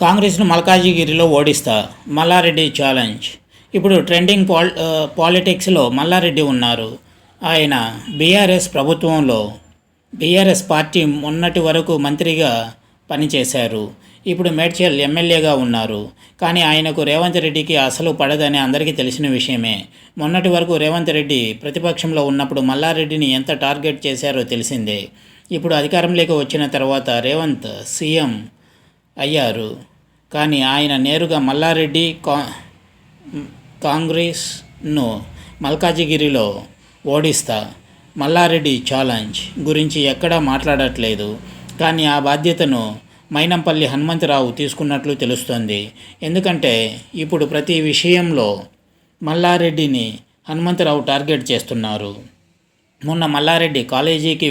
కాంగ్రెస్ను మల్కాజిగిరిలో ఓడిస్తా, మల్లారెడ్డి ఛాలెంజ్. ఇప్పుడు ట్రెండింగ్ పాలిటిక్స్లో మల్లారెడ్డి ఉన్నారు. ఆయన బీఆర్ఎస్ ప్రభుత్వంలో బీఆర్ఎస్ పార్టీ మొన్నటి వరకు మంత్రిగా పనిచేశారు. ఇప్పుడు మేడ్చల్ ఎమ్మెల్యేగా ఉన్నారు. కానీ ఆయనకు రేవంత్ రెడ్డికి అసలు పడదని అందరికీ తెలిసిన విషయమే. మొన్నటి వరకు రేవంత్ రెడ్డి ప్రతిపక్షంలో ఉన్నప్పుడు మల్లారెడ్డిని ఎంత టార్గెట్ చేశారో తెలిసిందే. ఇప్పుడు అధికారంలోకి వచ్చిన తర్వాత రేవంత్ సీఎం అయ్యారు. కానీ ఆయన నేరుగా మల్లారెడ్డి కాంగ్రెస్ను మల్కాజిగిరిలో ఓడిస్తా, మల్లారెడ్డి ఛాలెంజ్ గురించి ఎక్కడా మాట్లాడట్లేదు. కానీ ఆ బాధ్యతను మైనంపల్లి హనుమంతరావు తీసుకున్నట్లు తెలుస్తోంది. ఎందుకంటే ఇప్పుడు ప్రతి విషయంలో మల్లారెడ్డిని హనుమంతరావు టార్గెట్ చేస్తున్నారు. మొన్న మల్లారెడ్డి కాలేజీకి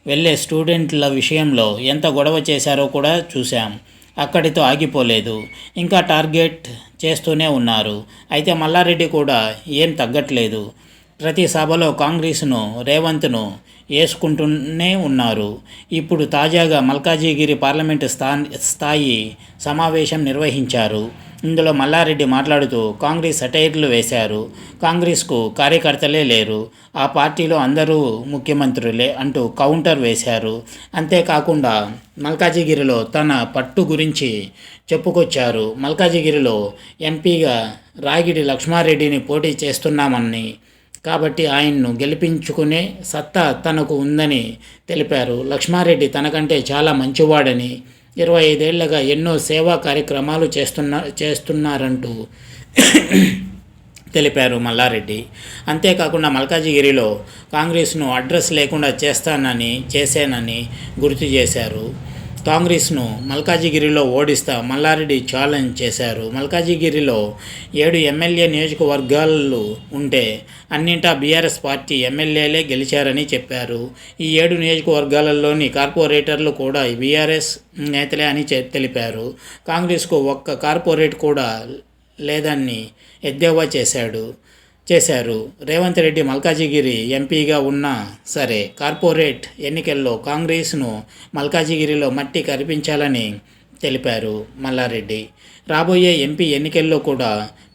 వెళ్ళే స్టూడెంట్ల విషయంలో ఎంత గొడవ చేశారో కూడా చూశాం. అక్కడితో ఆగిపోలేదు, ఇంకా టార్గెట్ చేస్తూనే ఉన్నారు. అయితే మల్లారెడ్డి కూడా ఏం తగ్గట్లేదు. ప్రతి సభలో కాంగ్రెస్ను రేవంత్ను వేసుకుంటూనే ఉన్నారు. ఇప్పుడు తాజాగా మల్కాజిగిరి పార్లమెంటు స్థాయి సమావేశం నిర్వహించారు. ఇందులో మల్లారెడ్డి మాట్లాడుతూ కాంగ్రెస్ సెటైర్లు వేశారు. కాంగ్రెస్కు కార్యకర్తలే లేరు, ఆ పార్టీలో అందరూ ముఖ్యమంత్రులే అంటూ కౌంటర్ వేశారు. అంతేకాకుండా మల్కాజిగిరిలో తన పట్టు గురించి చెప్పుకొచ్చారు. మల్కాజిగిరిలో ఎంపీగా రాగిడి లక్ష్మారెడ్డిని పోటీ చేస్తున్నామని, కాబట్టి ఆయన్ను గెలిపించుకునే సత్తా తనకు ఉందని తెలిపారు. లక్ష్మారెడ్డి తనకంటే చాలా మంచివాడని, 25 ఏళ్లుగా ఎన్నో సేవా కార్యక్రమాలు చేస్తున్నారంటూ తెలిపారు మల్లారెడ్డి. అంతేకాకుండా మల్కాజిగిరిలో కాంగ్రెస్ను అడ్రస్ లేకుండా చేశానని గుర్తు చేశారు. కాంగ్రెస్ను మల్కాజిగిరిలో ఓడిస్తా, మల్లారెడ్డి ఛాలెంజ్ చేశారు. మల్కాజిగిరిలో 7 ఎమ్మెల్యే నియోజకవర్గాలు ఉంటే అన్నింటా బీఆర్ఎస్ పార్టీ ఎమ్మెల్యేలే గెలిచారని చెప్పారు. ఈ 7 నియోజకవర్గాలలోని కార్పొరేటర్లు కూడా బీఆర్ఎస్ నేతలే అని తెలిపారు. కాంగ్రెస్కు ఒక్క కార్పొరేట్ కూడా లేదని ఎద్దేవా చేశారు. రేవంత్ రెడ్డి మల్కాజిగిరి ఎంపీగా ఉన్నా సరే కార్పొరేట్ ఎన్నికల్లో కాంగ్రెస్ను మల్కాజిగిరిలో మట్టి కరిపించాలని తెలిపారు మల్లారెడ్డి. రాబోయే ఎంపీ ఎన్నికల్లో కూడా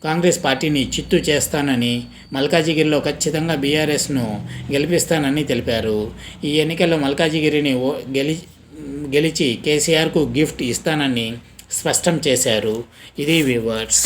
కాంగ్రెస్ పార్టీని చిత్తు చేస్తానని, మల్కాజిగిరిలో ఖచ్చితంగా బీఆర్ఎస్ను గెలిపిస్తానని తెలిపారు. ఈ ఎన్నికల్లో మల్కాజిగిరిని గెలిచి కేసీఆర్కు గిఫ్ట్ ఇస్తానని స్పష్టం చేశారు. ఇది వ్యూవర్స్.